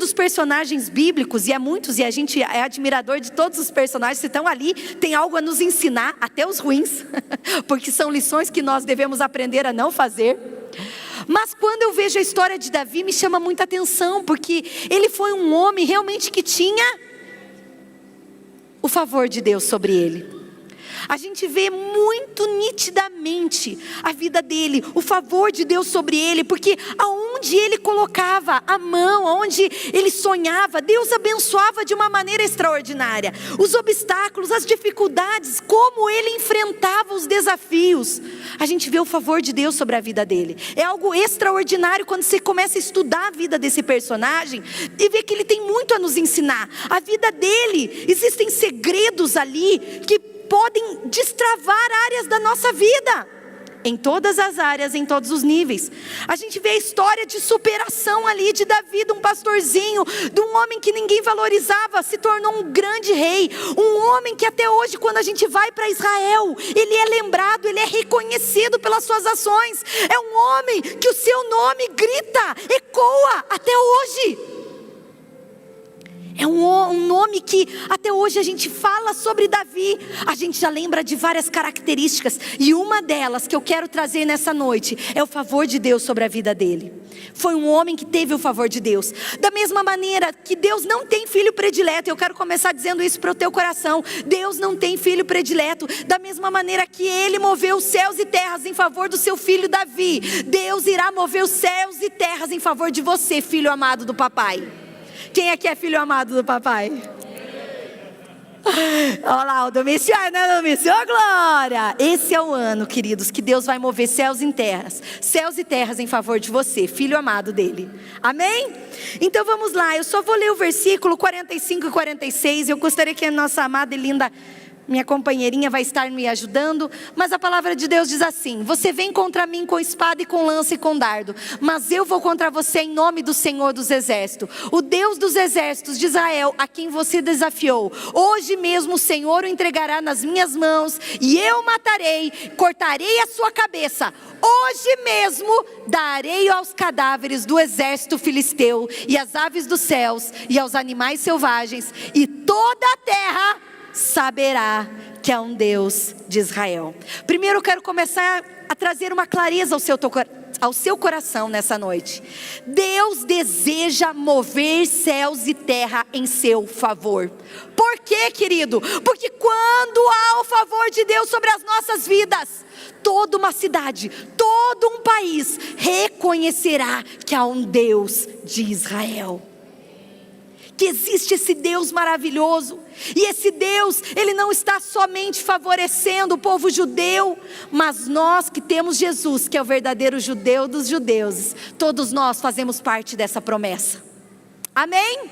dos personagens bíblicos, e há muitos, e a gente é admirador de todos os personagens que estão ali, tem algo a nos ensinar, até os ruins, porque são lições que nós devemos aprender a não fazer. Mas quando eu vejo a história de Davi, me chama muita atenção, porque ele foi um homem realmente que tinha o favor de Deus sobre ele. A gente vê muito nitidamente a vida dele, o favor de Deus sobre ele, porque aonde ele colocava a mão, aonde ele sonhava, Deus abençoava de uma maneira extraordinária. Os obstáculos, as dificuldades, como ele enfrentava os desafios, a gente vê o favor de Deus sobre a vida dele. É algo extraordinário quando você começa a estudar a vida desse personagem e vê que ele tem muito a nos ensinar. A vida dele, existem segredos ali que podem destravar áreas da nossa vida, em todas as áreas, em todos os níveis. A gente vê a história de superação ali de Davi, de um pastorzinho, de um homem que ninguém valorizava, se tornou um grande rei, um homem que até hoje, quando a gente vai para Israel, ele é lembrado, ele é reconhecido pelas suas ações. É um homem que o seu nome grita, ecoa até hoje. É um nome que até hoje a gente fala sobre Davi. A gente já lembra de várias características, e uma delas que eu quero trazer nessa noite é o favor de Deus sobre a vida dele. Foi um homem que teve o favor de Deus. Da mesma maneira que Deus não tem filho predileto, eu quero começar dizendo isso para o teu coração. Deus não tem filho predileto. Da mesma maneira que ele moveu os céus e terras em favor do seu filho Davi, Deus irá mover os céus e terras em favor de você, filho amado do papai. Quem aqui é filho amado do papai? Olha lá, o Domício, oh, glória! Esse é o ano, queridos, que Deus vai mover céus e terras em favor de você, filho amado dele. Amém? Então vamos lá, eu só vou ler o versículo 45 e 46. Eu gostaria que a nossa amada e linda, minha companheirinha, vai estar me ajudando. Mas a palavra de Deus diz assim: você vem contra mim com espada e com lança e com dardo, mas eu vou contra você em nome do Senhor dos exércitos, o Deus dos exércitos de Israel, a quem você desafiou. Hoje mesmo o Senhor o entregará nas minhas mãos, e eu o matarei, cortarei a sua cabeça. Hoje mesmo darei aos cadáveres do exército filisteu, e às aves dos céus, e aos animais selvagens, e toda a terra saberá que há um Deus de Israel. Primeiro eu quero começar a trazer uma clareza ao seu coração nessa noite. Deus deseja mover céus e terra em seu favor. Por quê, querido? Porque quando há o favor de Deus sobre as nossas vidas, toda uma cidade, todo um país reconhecerá que há um Deus de Israel, que existe esse Deus maravilhoso. E esse Deus, Ele não está somente favorecendo o povo judeu, mas nós que temos Jesus, que é o verdadeiro judeu dos judeus, todos nós fazemos parte dessa promessa. Amém?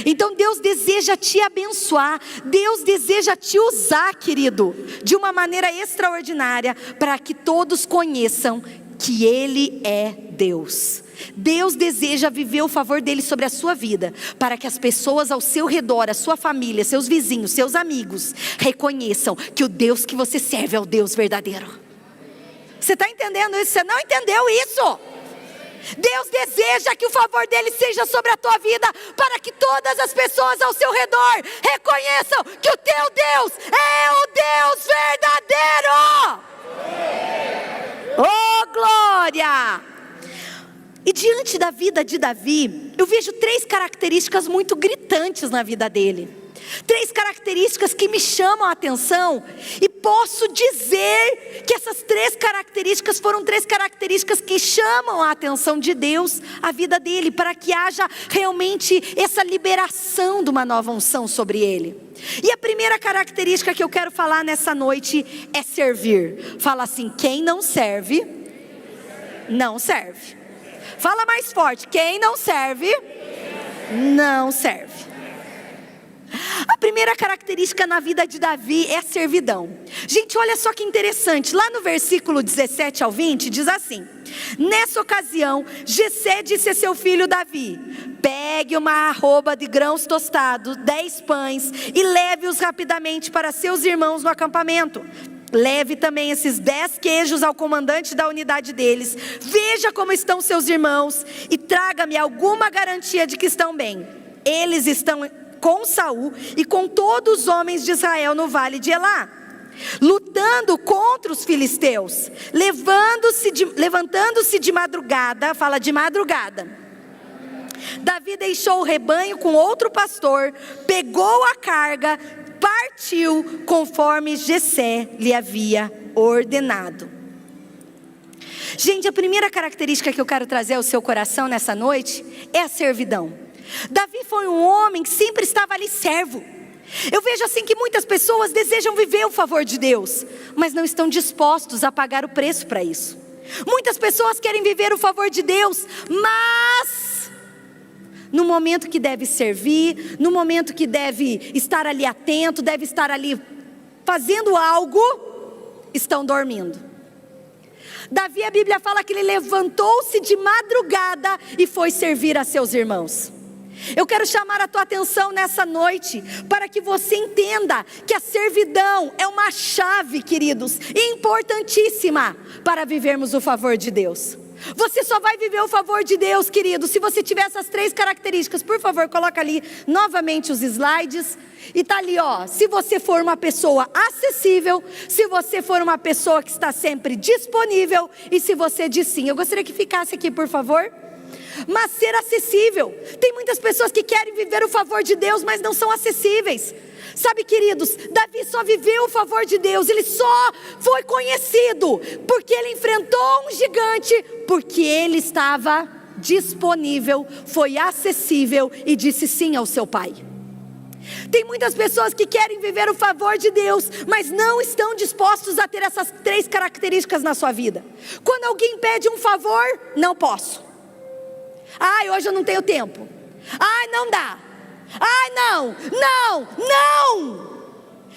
Então Deus deseja te abençoar, Deus deseja te usar, querido, de uma maneira extraordinária, para que todos conheçam que Ele é Deus. Deus deseja viver o favor dele sobre a sua vida, para que as pessoas ao seu redor, a sua família, seus vizinhos, seus amigos, reconheçam que o Deus que você serve é o Deus verdadeiro. Você está entendendo isso? Você não entendeu isso? Deus deseja que o favor dele seja sobre a tua vida, para que todas as pessoas ao seu redor reconheçam que o teu Deus é o Deus verdadeiro. Oh, glória! E diante da vida de Davi, eu vejo 3 características muito gritantes na vida dele. 3 características que me chamam a atenção, e posso dizer que essas 3 características foram 3 características que chamam a atenção de Deus à vida dele, para que haja realmente essa liberação de uma nova unção sobre ele. E a primeira característica que eu quero falar nessa noite é servir. Fala assim: quem não serve, não serve. Fala mais forte: quem não serve, não serve. A primeira característica na vida de Davi é a servidão. Gente, olha só que interessante. Lá no versículo 17 ao 20 diz assim: nessa ocasião, Jessé disse a seu filho Davi: pegue uma arroba de grãos tostados, 10 pães, e leve-os rapidamente para seus irmãos no acampamento. Leve também esses 10 queijos ao comandante da unidade deles. Veja como estão seus irmãos e traga-me alguma garantia de que estão bem. Eles estão com Saul e com todos os homens de Israel no vale de Elá, lutando contra os filisteus, levantando-se de madrugada, fala de madrugada. Davi deixou o rebanho com outro pastor, pegou a carga, partiu conforme Jessé lhe havia ordenado. Gente, a primeira característica que eu quero trazer ao seu coração nessa noite é a servidão. Davi foi um homem que sempre estava ali servo. Eu vejo assim que muitas pessoas desejam viver o favor de Deus, mas não estão dispostos a pagar o preço para isso. Muitas pessoas querem viver o favor de Deus, mas no momento que deve servir, no momento que deve estar ali atento, deve estar ali fazendo algo, estão dormindo. Davi, a Bíblia fala que ele levantou-se de madrugada e foi servir a seus irmãos. Eu quero chamar a tua atenção nessa noite, para que você entenda que a servidão é uma chave, queridos, importantíssima para vivermos o favor de Deus. Você só vai viver o favor de Deus, querido, se você tiver essas 3 características. Por favor, coloca ali novamente os slides. E está ali, ó, se você for uma pessoa acessível, se você for uma pessoa que está sempre disponível, e se você diz sim. Eu gostaria que ficasse aqui, por favor. Mas ser acessível. Tem muitas pessoas que querem viver o favor de Deus, mas não são acessíveis. Sabe, queridos, Davi só viveu o favor de Deus. Ele só foi conhecido porque ele enfrentou um gigante, porque ele estava disponível, foi acessível e disse sim ao seu pai. Tem muitas pessoas que querem viver o favor de Deus, mas não estão dispostos a ter essas 3 características na sua vida. Quando alguém pede um favor, não posso. Ai, hoje eu não tenho tempo. Ai, não dá. Ai, não.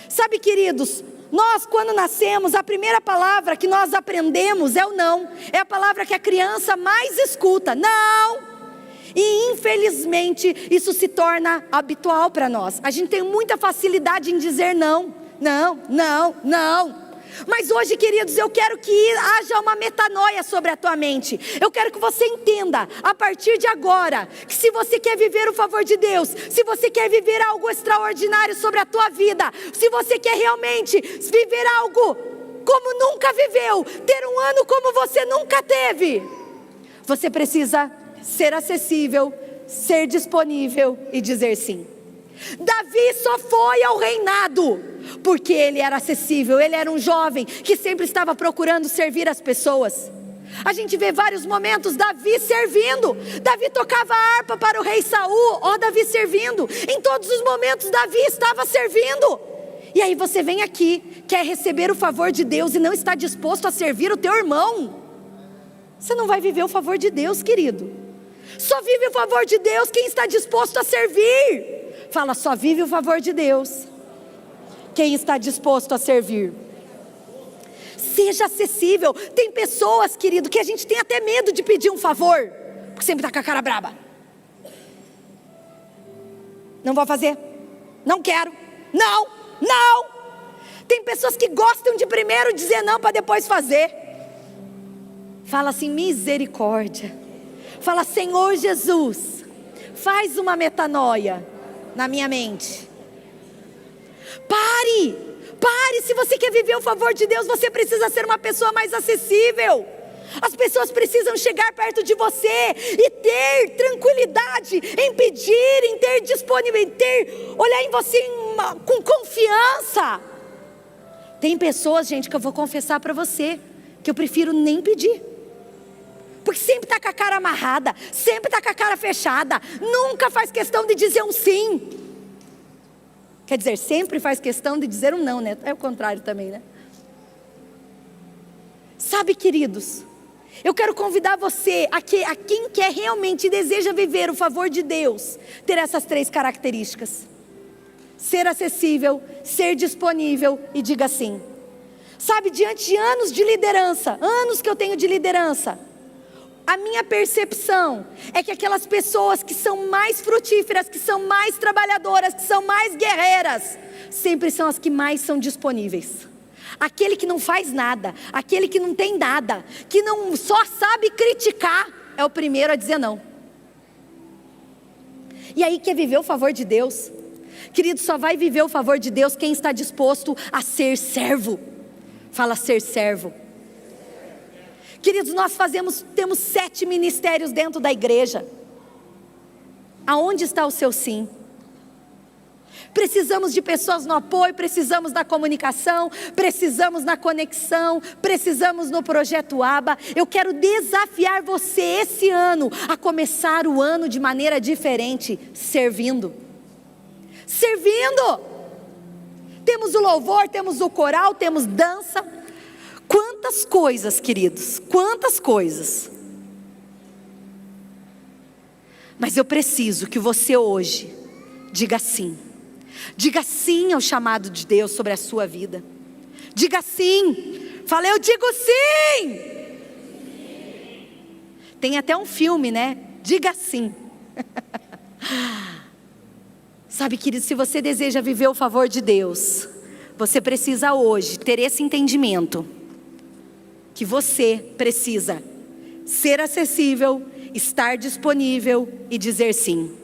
Sabe, queridos, nós quando nascemos, a primeira palavra que nós aprendemos é o não. É a palavra que a criança mais escuta, não. E infelizmente isso se torna habitual para nós. A gente tem muita facilidade em dizer não. Mas hoje, queridos, eu quero que haja uma metanoia sobre a tua mente. Eu quero que você entenda, a partir de agora, que se você quer viver o favor de Deus, se você quer viver algo extraordinário sobre a tua vida, se você quer realmente viver algo como nunca viveu, ter um ano como você nunca teve, você precisa ser acessível, ser disponível e dizer sim. Davi só foi ao reinado porque ele era acessível. Ele era um jovem que sempre estava procurando servir as pessoas. A gente vê vários momentos Davi servindo. Davi tocava a harpa para o rei Saul. Ó, Davi servindo. Em todos os momentos Davi estava servindo. E aí você vem aqui, quer receber o favor de Deus e não está disposto a servir o teu irmão. Você não vai viver o favor de Deus, querido. Só vive o favor de Deus quem está disposto a servir. Fala, só vive o favor de Deus quem está disposto a servir. Seja acessível. Tem pessoas, querido, que a gente tem até medo de pedir um favor, porque sempre está com a cara braba. Não vou fazer. Não quero. Não. Tem pessoas que gostam de primeiro dizer não para depois fazer. Fala assim, misericórdia. Fala, Senhor Jesus, faz uma metanoia na minha mente. Pare, se você quer viver o favor de Deus, você precisa ser uma pessoa mais acessível. As pessoas precisam chegar perto de você e ter tranquilidade em pedir, em ter disponibilidade, olhar em você com confiança. Tem pessoas, gente, que eu vou confessar para você, que eu prefiro nem pedir. Porque sempre está com a cara amarrada, sempre está com a cara fechada, nunca faz questão de dizer um sim. Quer dizer, sempre faz questão de dizer um não, né? É o contrário também, né? Sabe, queridos, eu quero convidar você, a quem quer realmente deseja viver o favor de Deus, ter essas 3 características. Ser acessível, ser disponível e diga sim. Sabe, diante de anos de liderança, anos que eu tenho de liderança, a minha percepção é que aquelas pessoas que são mais frutíferas, que são mais trabalhadoras, que são mais guerreiras, sempre são as que mais são disponíveis. Aquele que não faz nada, aquele que não tem nada, que não só sabe criticar, é o primeiro a dizer não. E aí quer viver o favor de Deus? Querido, só vai viver o favor de Deus quem está disposto a ser servo. Fala ser servo. Queridos, nós temos 7 ministérios dentro da igreja. Aonde está o seu sim? Precisamos de pessoas no apoio, precisamos da comunicação, precisamos na conexão, precisamos no projeto ABA. Eu quero desafiar você esse ano a começar o ano de maneira diferente, servindo. Servindo! Temos o louvor, temos o coral, temos dança. Quantas coisas, queridos, quantas coisas. Mas eu preciso que você hoje diga sim. Diga sim ao chamado de Deus sobre a sua vida. Diga sim. Fala, eu digo sim. Tem até um filme, né? Diga sim. Sabe, querido, se você deseja viver o favor de Deus, você precisa hoje ter esse entendimento. Que você precisa ser acessível, estar disponível e dizer sim.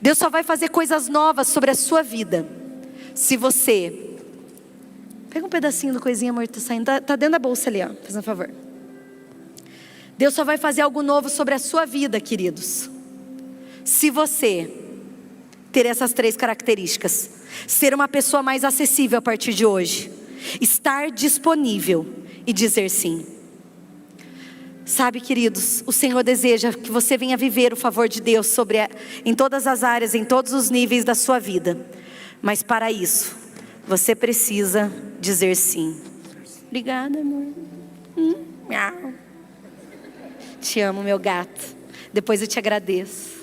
Deus só vai fazer coisas novas sobre a sua vida se você... Pega um pedacinho do coisinha, amor, tá saindo. Tá dentro da bolsa ali, ó, fazendo um favor. Deus só vai fazer algo novo sobre a sua vida, queridos, se você ter essas 3 características. Ser uma pessoa mais acessível a partir de hoje, estar disponível e dizer sim. Sabe, queridos, o Senhor deseja que você venha viver o favor de Deus em todas as áreas, em todos os níveis da sua vida. Mas para isso, você precisa dizer sim. Obrigada, amor. Miau. Te amo, meu gato. Depois eu te agradeço.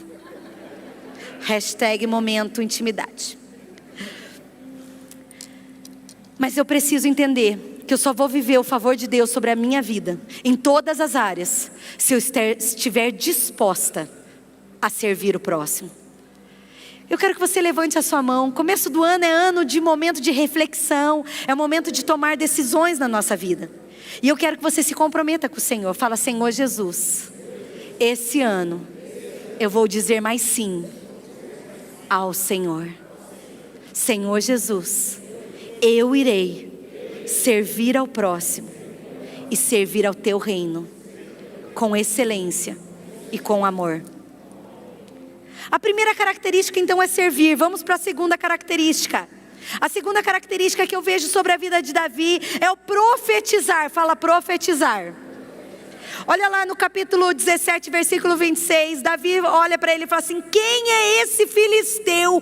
#momento intimidade. Mas eu preciso entender que eu só vou viver o favor de Deus sobre a minha vida, em todas as áreas, se eu estiver disposta a servir o próximo. Eu quero que você levante a sua mão. Começo do ano é ano de momento de reflexão, é momento de tomar decisões na nossa vida. E eu quero que você se comprometa com o Senhor. Fala, Senhor Jesus, esse ano eu vou dizer mais sim ao Senhor. Senhor Jesus, eu irei servir ao próximo e servir ao teu reino com excelência e com amor. A primeira característica então é servir. Vamos para a segunda característica. A segunda característica que eu vejo sobre a vida de Davi é o profetizar. Fala, profetizar. Olha lá no capítulo 17, versículo 26, Davi olha para ele e fala assim: quem é esse filisteu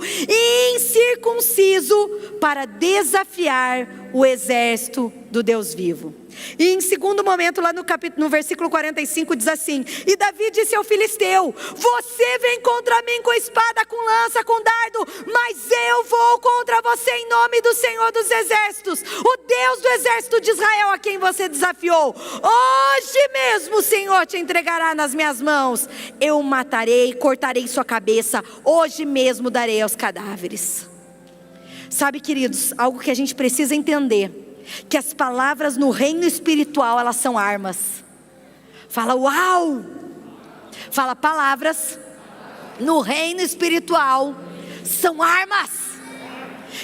incircunciso para desafiar o exército do Deus vivo? E em segundo momento, lá no versículo 45 diz assim: e Davi disse ao filisteu: você vem contra mim com espada, com lança, com dardo, mas eu vou contra você em nome do Senhor dos exércitos, o Deus do exército de Israel, a quem você desafiou. Hoje mesmo o Senhor te entregará nas minhas mãos. Eu o matarei, cortarei sua cabeça, hoje mesmo darei aos cadáveres. Sabe, queridos, algo que a gente precisa entender, que as palavras no reino espiritual, elas são armas. Fala, uau! Fala, palavras no reino espiritual são armas.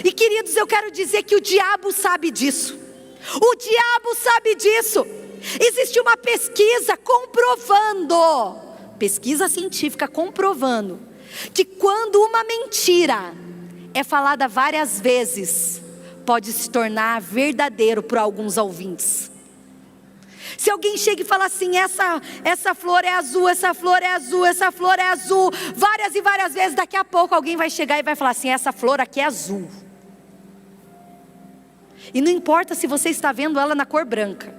E queridos, eu quero dizer que o diabo sabe disso. O diabo sabe disso. Existe uma pesquisa comprovando, pesquisa científica comprovando, que quando uma mentira é falada várias vezes, pode se tornar verdadeiro para alguns ouvintes. Se alguém chega e fala assim: essa flor é azul, essa flor é azul, essa flor é azul, várias e várias vezes, daqui a pouco alguém vai chegar e vai falar assim: essa flor aqui é azul. E não importa se você está vendo ela na cor branca,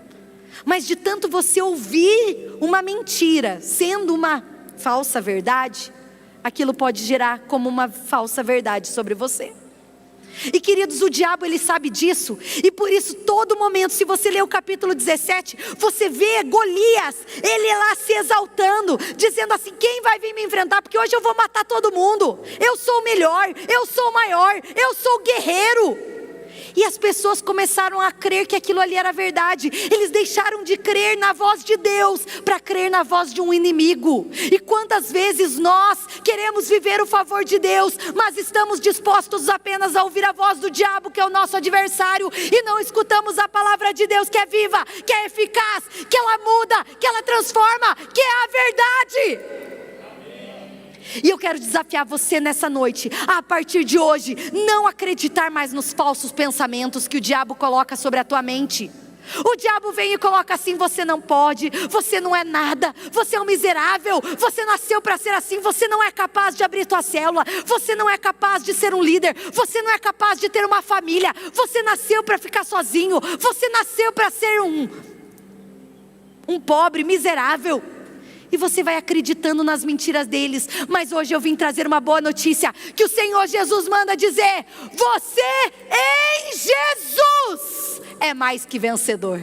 mas de tanto você ouvir uma mentira sendo uma falsa verdade, aquilo pode gerar como uma falsa verdade sobre você. E queridos, o diabo ele sabe disso, e por isso todo momento, se você ler o capítulo 17, você vê Golias, ele lá se exaltando, dizendo assim: quem vai vir me enfrentar, porque hoje eu vou matar todo mundo, eu sou o melhor, eu sou o maior, eu sou o guerreiro. E as pessoas começaram a crer que aquilo ali era verdade. Eles deixaram de crer na voz de Deus para crer na voz de um inimigo. E quantas vezes nós queremos viver o favor de Deus, mas estamos dispostos apenas a ouvir a voz do diabo, que é o nosso adversário, e não escutamos a palavra de Deus, que é viva, que é eficaz, que ela muda, que ela transforma, que é a verdade. E eu quero desafiar você nessa noite, a partir de hoje, não acreditar mais nos falsos pensamentos que o diabo coloca sobre a tua mente. O diabo vem e coloca assim: você não pode, você não é nada, você é um miserável, você nasceu para ser assim, você não é capaz de abrir tua célula, você não é capaz de ser um líder, você não é capaz de ter uma família, você nasceu para ficar sozinho, você nasceu para ser um pobre, miserável. E você vai acreditando nas mentiras deles. Mas hoje eu vim trazer uma boa notícia, que o Senhor Jesus manda dizer: você em Jesus é mais que vencedor.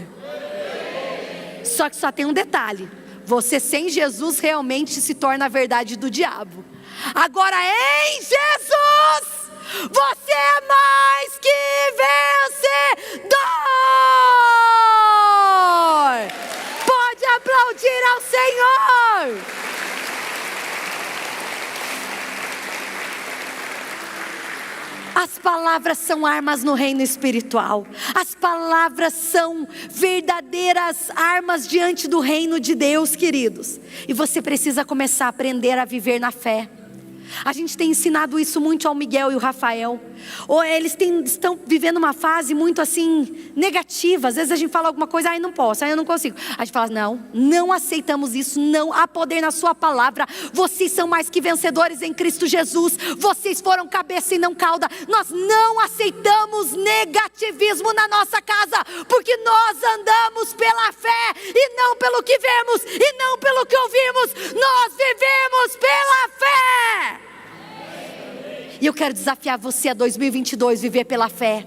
Só que só tem um detalhe: você sem Jesus realmente se torna a verdade do diabo. Agora em Jesus, você é mais que vencedor. Pode aplaudir ao Senhor. As palavras são armas no reino espiritual. As palavras são verdadeiras armas diante do reino de Deus, queridos. E você precisa começar a aprender a viver na fé. A gente tem ensinado isso muito ao Miguel e o Rafael. Ou eles estão vivendo uma fase muito assim, negativa. Às vezes a gente fala alguma coisa: ai, não posso, ai, eu não consigo. A gente fala: não aceitamos isso, não. Há poder na sua palavra. Vocês são mais que vencedores em Cristo Jesus. Vocês foram cabeça e não cauda. Nós não aceitamos negativismo na nossa casa, porque nós andamos pela fé e não pelo que vemos, e não pelo que ouvimos. Nós vivemos pela fé. E eu quero desafiar você a 2022 viver pela fé.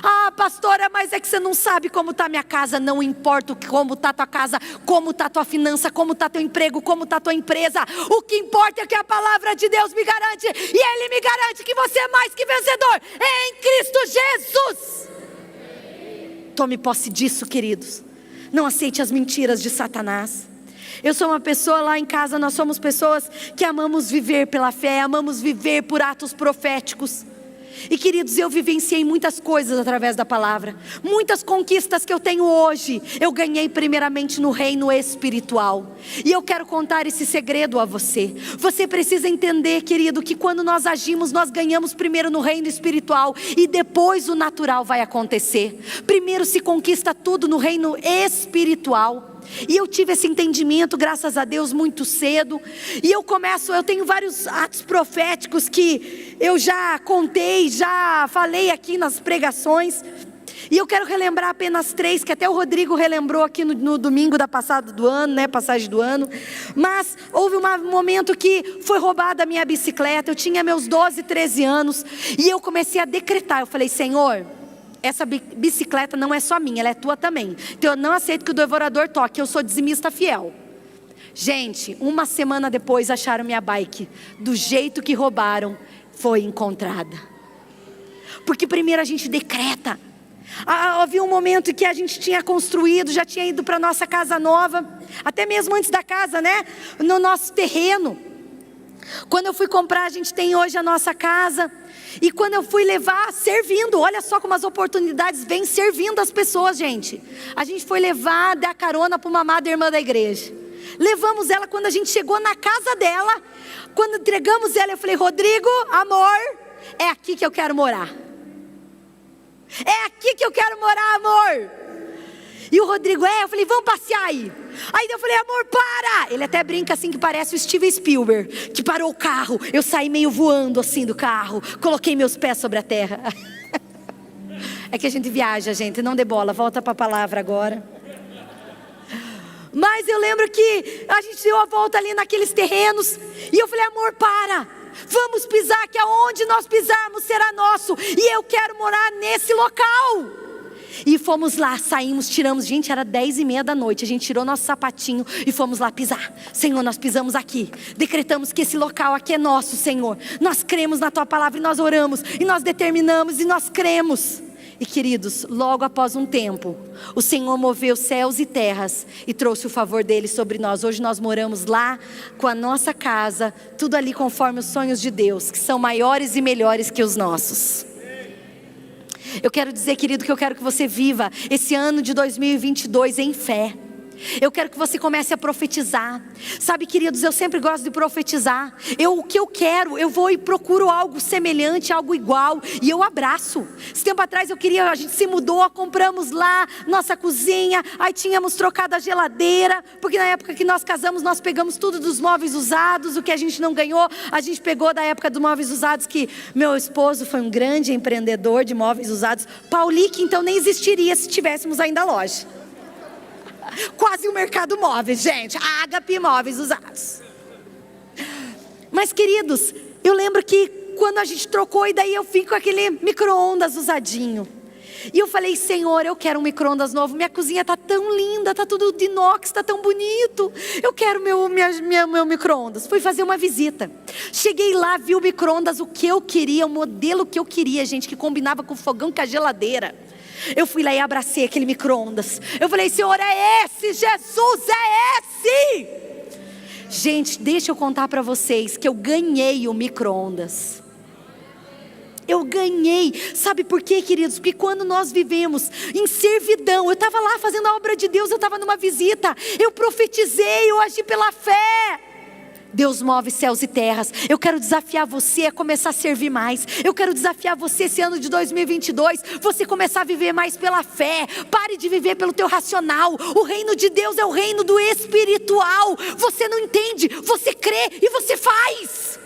Ah, pastora, mas é que você não sabe como está minha casa. Não importa como está tua casa, como está tua finança, como está teu emprego, como está tua empresa. O que importa é que a palavra de Deus me garante, e Ele me garante que você é mais que vencedor em Cristo Jesus. Tome posse disso, queridos. Não aceite as mentiras de Satanás. Eu sou uma pessoa, lá em casa nós somos pessoas que amamos viver pela fé, amamos viver por atos proféticos. E queridos, eu vivenciei muitas coisas através da palavra. Muitas conquistas que eu tenho hoje, eu ganhei primeiramente no reino espiritual. E eu quero contar esse segredo a você. Você precisa entender, querido, que quando nós agimos, nós ganhamos primeiro no reino espiritual, e depois o natural vai acontecer. Primeiro se conquista tudo no reino espiritual. E eu tive esse entendimento, graças a Deus, muito cedo. E eu tenho vários atos proféticos que eu já contei, já falei aqui nas pregações. E eu quero relembrar apenas 3, que até o Rodrigo relembrou aqui no domingo da passagem do ano, né? Passagem do ano. Mas houve um momento que foi roubada a minha bicicleta. Eu tinha meus 12, 13 anos. E eu comecei a decretar. Eu falei: Senhor, essa bicicleta não é só minha, ela é tua também. Então eu não aceito que o devorador toque, eu sou dizimista fiel. Gente, uma semana depois acharam minha bike. Do jeito que roubaram, foi encontrada. Porque primeiro a gente decreta. Havia um momento que a gente tinha construído, já tinha ido para a nossa casa nova, até mesmo antes da casa, né? No nosso terreno. Quando eu fui comprar, a gente tem hoje a nossa casa. E quando eu fui levar, servindo, olha só como as oportunidades vêm servindo as pessoas, gente. A gente foi levar, dar carona para uma amada irmã da igreja. Levamos ela, quando a gente chegou na casa dela, quando entregamos ela, eu falei: Rodrigo, amor, é aqui que eu quero morar. É aqui que eu quero morar, amor. E o Rodrigo: eu falei: vamos passear aí. Aí eu falei: amor, para. Ele até brinca assim que parece o Steven Spielberg, que parou o carro. Eu saí meio voando assim do carro, coloquei meus pés sobre a terra. É que a gente viaja, gente, não dê bola. Volta para a palavra agora. Mas eu lembro que a gente deu a volta ali naqueles terrenos. E eu falei: amor, para. Vamos pisar, que aonde nós pisarmos será nosso. E eu quero morar nesse local. E fomos lá, saímos, tiramos, gente, era 10h30 da noite, a gente tirou nosso sapatinho e fomos lá pisar. Senhor, nós pisamos aqui, decretamos que esse local aqui é nosso, Senhor. Nós cremos na Tua palavra e nós oramos, e nós determinamos e nós cremos. E queridos, logo após um tempo, o Senhor moveu céus e terras e trouxe o favor dele sobre nós. Hoje nós moramos lá com a nossa casa, tudo ali conforme os sonhos de Deus, que são maiores e melhores que os nossos. Eu quero dizer, querido, que eu quero que você viva esse ano de 2022 em fé. Eu quero que você comece a profetizar. Sabe, queridos, eu sempre gosto de profetizar. O que eu quero, eu vou e procuro algo semelhante, algo igual, e eu abraço. Esse tempo atrás a gente se mudou, compramos lá nossa cozinha, aí tínhamos trocado a geladeira, porque na época que nós casamos, nós pegamos tudo dos móveis usados. O que a gente não ganhou, a gente pegou da época dos móveis usados, que meu esposo foi um grande empreendedor de móveis usados. Paulique, então, nem existiria se tivéssemos ainda a loja. Quase um mercado móvel, gente. Ágape móveis usados. Mas, queridos, eu lembro que quando a gente trocou, e daí eu vim com aquele micro-ondas usadinho. E eu falei, Senhor, eu quero um micro-ondas novo. Minha cozinha está tão linda, está tudo de inox, está tão bonito. Eu quero meu micro-ondas. Fui fazer uma visita. Cheguei lá, vi o micro-ondas, o que eu queria, o modelo que eu queria, gente, que combinava com o fogão, com a geladeira. Eu fui lá e abracei aquele micro-ondas. Eu falei, Senhor, é esse, Jesus, é esse. Gente, deixa eu contar para vocês que eu ganhei o micro-ondas. Eu ganhei. Sabe por quê, queridos? Porque quando nós vivemos em servidão, eu estava lá fazendo a obra de Deus, eu estava numa visita, eu profetizei, eu agi pela fé. Deus move céus e terras. Eu quero desafiar você a começar a servir mais. Eu quero desafiar você esse ano de 2022, você começar a viver mais pela fé. Pare de viver pelo teu racional. O reino de Deus é o reino do espiritual. Você não entende, você crê e você faz.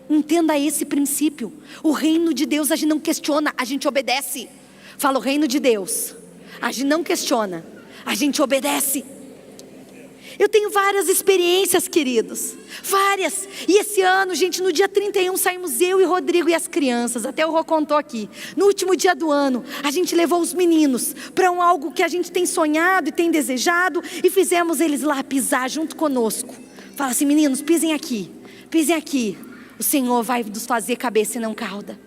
Entenda esse princípio. O reino de Deus a gente não questiona, a gente obedece. Fala, o reino de Deus a gente não questiona, a gente obedece. Eu tenho várias experiências, queridos, várias. E esse ano, gente, no dia 31 saímos eu e Rodrigo e as crianças. Até o Rô contou aqui. No último dia do ano, a gente levou os meninos para algo que a gente tem sonhado e tem desejado, e fizemos eles lá pisar junto conosco. Fala assim, meninos, pisem aqui, pisem aqui. O Senhor vai nos fazer cabeça e não cauda.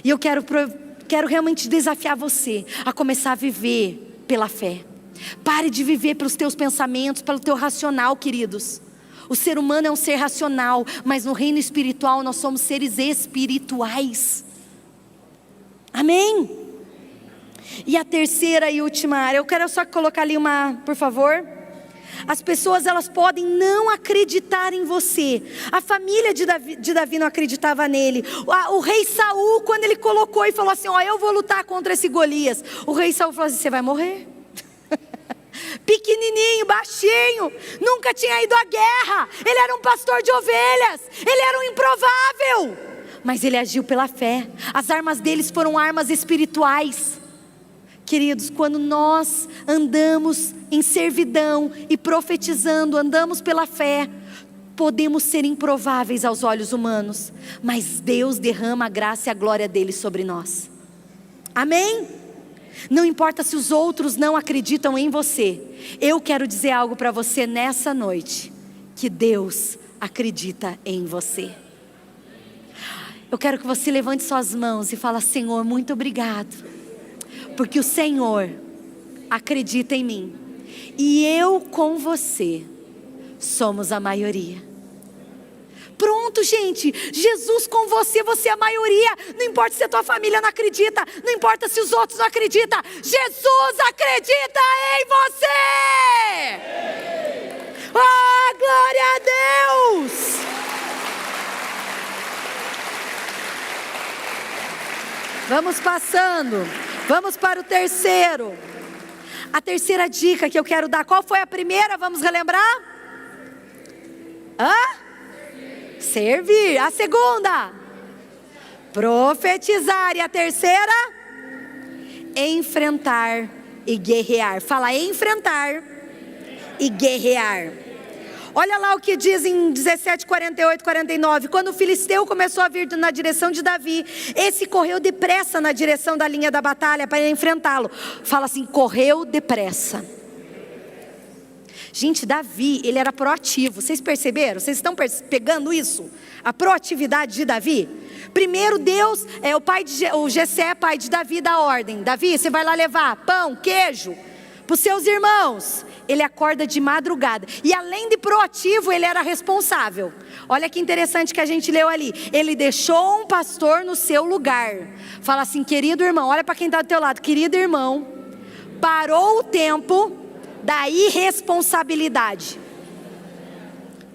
E eu quero realmente desafiar você a começar a viver pela fé. Pare de viver pelos teus pensamentos, pelo teu racional, queridos. O ser humano é um ser racional, mas no reino espiritual nós somos seres espirituais. Amém? E a terceira e última área, eu quero só colocar ali por favor. As pessoas, elas podem não acreditar em você. A família de Davi não acreditava nele. O rei Saul, quando ele colocou e falou assim, eu vou lutar contra esse Golias. O rei Saul falou assim, você vai morrer. Pequenininho, baixinho, nunca tinha ido à guerra. Ele era um pastor de ovelhas, ele era um improvável, mas ele agiu pela fé. As armas deles foram armas espirituais. Queridos, quando nós andamos em servidão e profetizando, andamos pela fé, podemos ser improváveis aos olhos humanos, mas Deus derrama a graça e a glória dele sobre nós. Amém? Não importa se os outros não acreditam em você. Eu quero dizer algo para você nessa noite, que Deus acredita em você. Eu quero que você levante suas mãos e fale, Senhor, muito obrigado, porque o Senhor acredita em mim, e eu com você somos a maioria. Pronto, gente, Jesus com você, você é a maioria. Não importa se a tua família não acredita, não importa se os outros não acreditam, Jesus acredita em você. Oh, glória a Deus. Vamos passando, vamos para o terceiro. A terceira dica que eu quero dar, qual foi a primeira? Vamos relembrar? Servir. A segunda, profetizar. E a terceira, enfrentar e guerrear. Fala, enfrentar e guerrear. Olha lá o que diz em 17, 48, 49. Quando o filisteu começou a vir na direção de Davi, esse correu depressa na direção da linha da batalha para enfrentá-lo. Fala assim, correu depressa. Gente, Davi, ele era proativo. Vocês perceberam? Vocês estão pegando isso? A proatividade de Davi? Primeiro Deus, o Jessé, pai de Davi, dá ordem: Davi, você vai lá levar pão, queijo para os seus irmãos. Ele acorda de madrugada, e além de proativo, ele era responsável. Olha que interessante que a gente leu ali: ele deixou um pastor no seu lugar. Fala assim: querido irmão, olha para quem está do teu lado, querido irmão, parou o tempo da irresponsabilidade.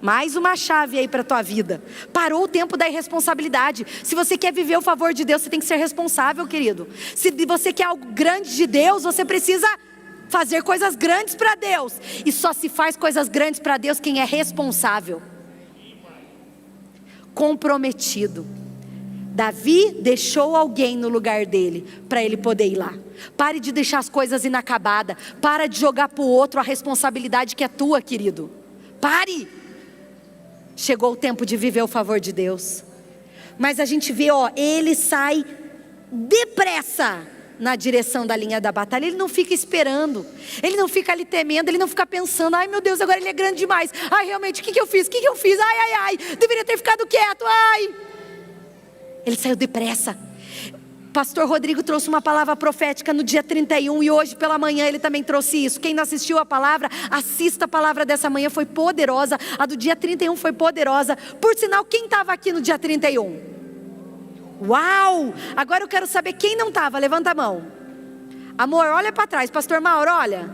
Mais uma chave aí para a tua vida. Parou o tempo da irresponsabilidade. Se você quer viver o favor de Deus, você tem que ser responsável, querido. Se você quer algo grande de Deus, você precisa fazer coisas grandes para Deus. E só se faz coisas grandes para Deus quem é responsável, comprometido. Davi deixou alguém no lugar dele, para ele poder ir lá. Pare de deixar as coisas inacabadas. Para de jogar para o outro a responsabilidade que é tua, querido. Pare. Chegou o tempo de viver o favor de Deus. Mas a gente vê, ele sai depressa na direção da linha da batalha. Ele não fica esperando, ele não fica ali temendo, ele não fica pensando: ai meu Deus, agora ele é grande demais. Ai, realmente, o que eu fiz? Ai, deveria ter ficado quieto. Ai. Ele saiu depressa. Pastor Rodrigo trouxe uma palavra profética no dia 31, e hoje pela manhã ele também trouxe isso. Quem não assistiu a palavra, assista a palavra dessa manhã, foi poderosa. A do dia 31 foi poderosa. Por sinal, quem estava aqui no dia 31? Uau! Agora eu quero saber quem não estava, levanta a mão. Amor, olha para trás. Pastor Mauro, olha.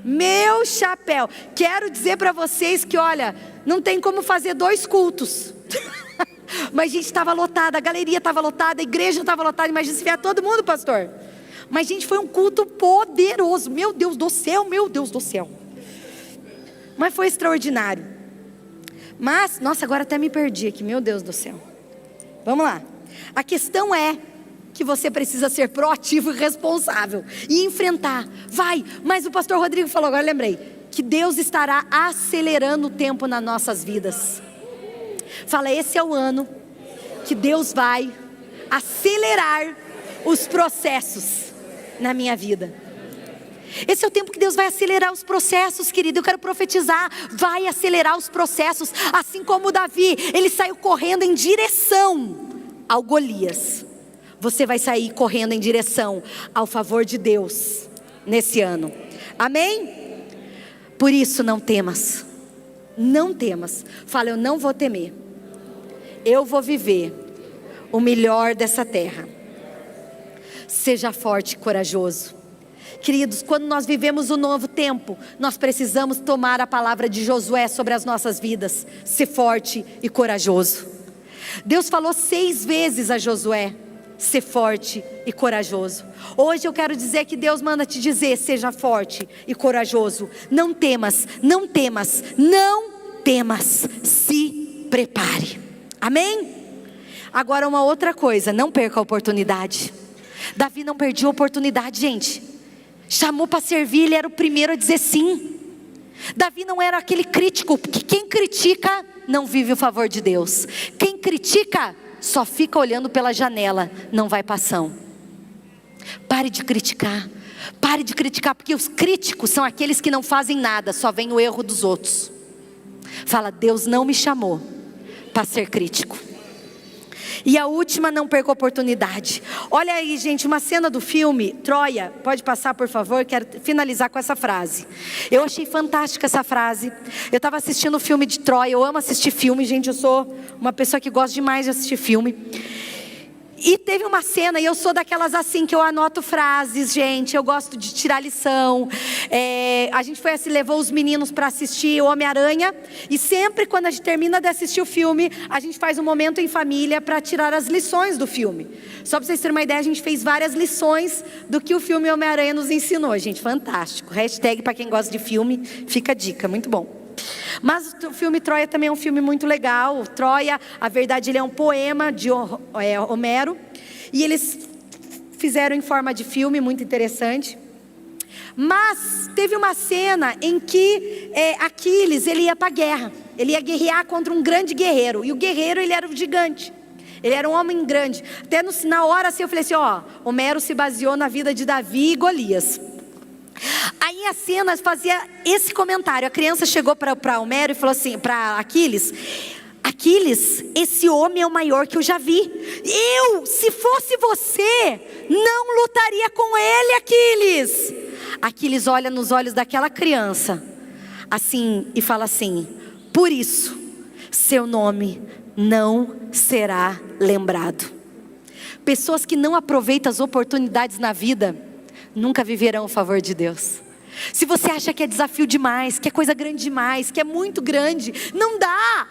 Meu chapéu. Quero dizer para vocês que, olha, não tem como fazer 2 cultos. Mas gente, estava lotada, a galeria estava lotada, a igreja estava lotada. Imagina se vier todo mundo, pastor. Mas gente, foi um culto poderoso. Meu Deus do céu, meu Deus do céu. Mas foi extraordinário. Mas, nossa, agora até me perdi aqui, meu Deus do céu. Vamos lá. A questão é que você precisa ser proativo e responsável e enfrentar. Vai, mas o pastor Rodrigo falou, agora lembrei, que Deus estará acelerando o tempo nas nossas vidas. Fala, esse é o ano que Deus vai acelerar os processos na minha vida. Esse é o tempo que Deus vai acelerar os processos, querido. Eu quero profetizar, vai acelerar os processos. Assim como Davi, ele saiu correndo em direção ao Golias. Você vai sair correndo em direção ao favor de Deus nesse ano. Amém? Por isso não temas. Não temas. Fala, eu não vou temer. Eu vou viver o melhor dessa terra. Seja forte e corajoso. Queridos, quando nós vivemos um novo tempo, nós precisamos tomar a palavra de Josué sobre as nossas vidas. Ser forte e corajoso. Deus falou 6 vezes a Josué: ser forte e corajoso. Hoje eu quero dizer que Deus manda te dizer: seja forte e corajoso. Não temas, não temas, não temas. Se prepare. Amém? Agora uma outra coisa, não perca a oportunidade. Davi não perdia a oportunidade, gente. Chamou para servir, ele era o primeiro a dizer sim. Davi não era aquele crítico, porque quem critica não vive o favor de Deus. Quem critica só fica olhando pela janela, não vai para ação. Pare de criticar. Pare de criticar, porque os críticos são aqueles que não fazem nada, só vem o erro dos outros. Fala, Deus não me chamou para ser crítico. E a última, não perca a oportunidade. Olha aí, gente, uma cena do filme Troia. Pode passar, por favor, quero finalizar com essa frase. Eu achei fantástica essa frase. Eu estava assistindo o filme de Troia. Eu amo assistir filme, gente. Eu sou uma pessoa que gosta demais de assistir filme. E teve uma cena, e eu sou daquelas assim, que eu anoto frases, gente. Eu gosto de tirar lição. A gente levou os meninos para assistir o Homem-Aranha. E sempre quando a gente termina de assistir o filme, a gente faz um momento em família para tirar as lições do filme. Só para vocês terem uma ideia, a gente fez várias lições do que o filme Homem-Aranha nos ensinou, gente. Fantástico. Hashtag para quem gosta de filme, fica a dica, muito bom. Mas o filme Troia também é um filme muito legal. Troia, a verdade, ele é um poema de Homero. E eles fizeram em forma de filme, muito interessante. Mas teve uma cena em que Aquiles, ele ia para a guerra. Ele ia guerrear contra um grande guerreiro. E o guerreiro, ele era um gigante. Ele era um homem grande. Até na hora assim, eu falei assim, Homero se baseou na vida de Davi e Golias. Aí a cena fazia esse comentário. A criança chegou para Homero e falou assim, para Aquiles: Aquiles, esse homem é o maior que eu já vi. se fosse você, não lutaria com ele, Aquiles. Aquiles olha nos olhos daquela criança, assim, e fala assim: por isso, seu nome não será lembrado. Pessoas que não aproveitam as oportunidades na vida, nunca viverão o favor de Deus. Se você acha que é desafio demais, que é coisa grande demais, que é muito grande, não dá.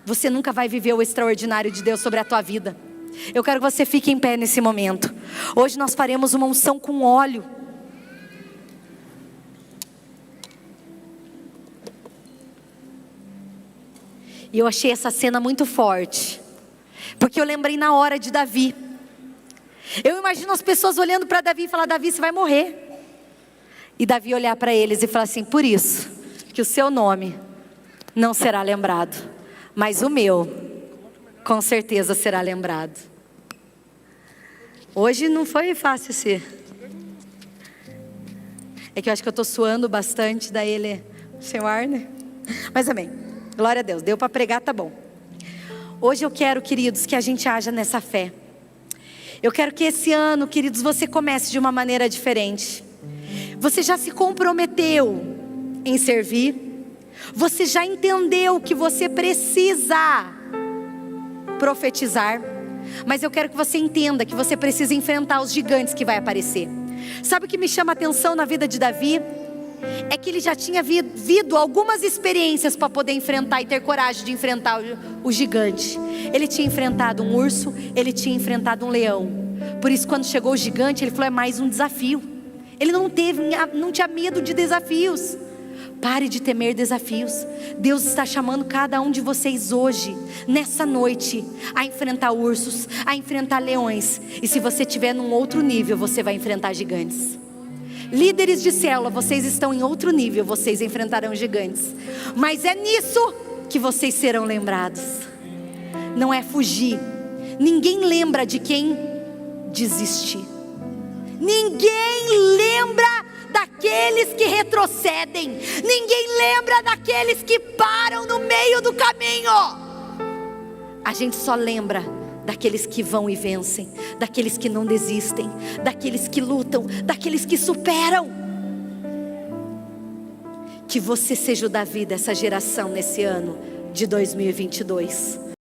Você nunca vai viver o extraordinário de Deus sobre a tua vida. Eu quero que você fique em pé nesse momento. Hoje nós faremos uma unção com óleo. E eu achei essa cena muito forte, porque eu lembrei na hora de Davi. Eu imagino as pessoas olhando para Davi e falar: Davi, você vai morrer. E Davi olhar para eles e falar assim: por isso que o seu nome não será lembrado, mas o meu com certeza será lembrado. Hoje não foi fácil ser. É que eu acho que eu estou suando bastante, daí ele, seu Arne. Mas amém, glória a Deus, deu para pregar, tá bom. Hoje eu quero, queridos, que a gente haja nessa fé. Eu quero que esse ano, queridos, você comece de uma maneira diferente. Você já se comprometeu em servir? Você já entendeu que você precisa profetizar? Mas eu quero que você entenda que você precisa enfrentar os gigantes que vai aparecer. Sabe o que me chama a atenção na vida de Davi? É que ele já tinha vivido algumas experiências para poder enfrentar e ter coragem de enfrentar o gigante. Ele tinha enfrentado um urso, ele tinha enfrentado um leão. Por isso, quando chegou o gigante, ele falou: é mais um desafio. Ele não tinha medo de desafios. Pare de temer desafios. Deus está chamando cada um de vocês hoje, nessa noite, a enfrentar ursos, a enfrentar leões. E se você estiver num outro nível, você vai enfrentar gigantes. Líderes de célula, vocês estão em outro nível, vocês enfrentarão gigantes. Mas é nisso que vocês serão lembrados. Não é fugir. Ninguém lembra de quem desiste. Ninguém lembra daqueles que retrocedem. Ninguém lembra daqueles que param no meio do caminho. A gente só lembra daqueles que vão e vencem, daqueles que não desistem, daqueles que lutam, daqueles que superam. Que você seja o Davi dessa geração nesse ano de 2022.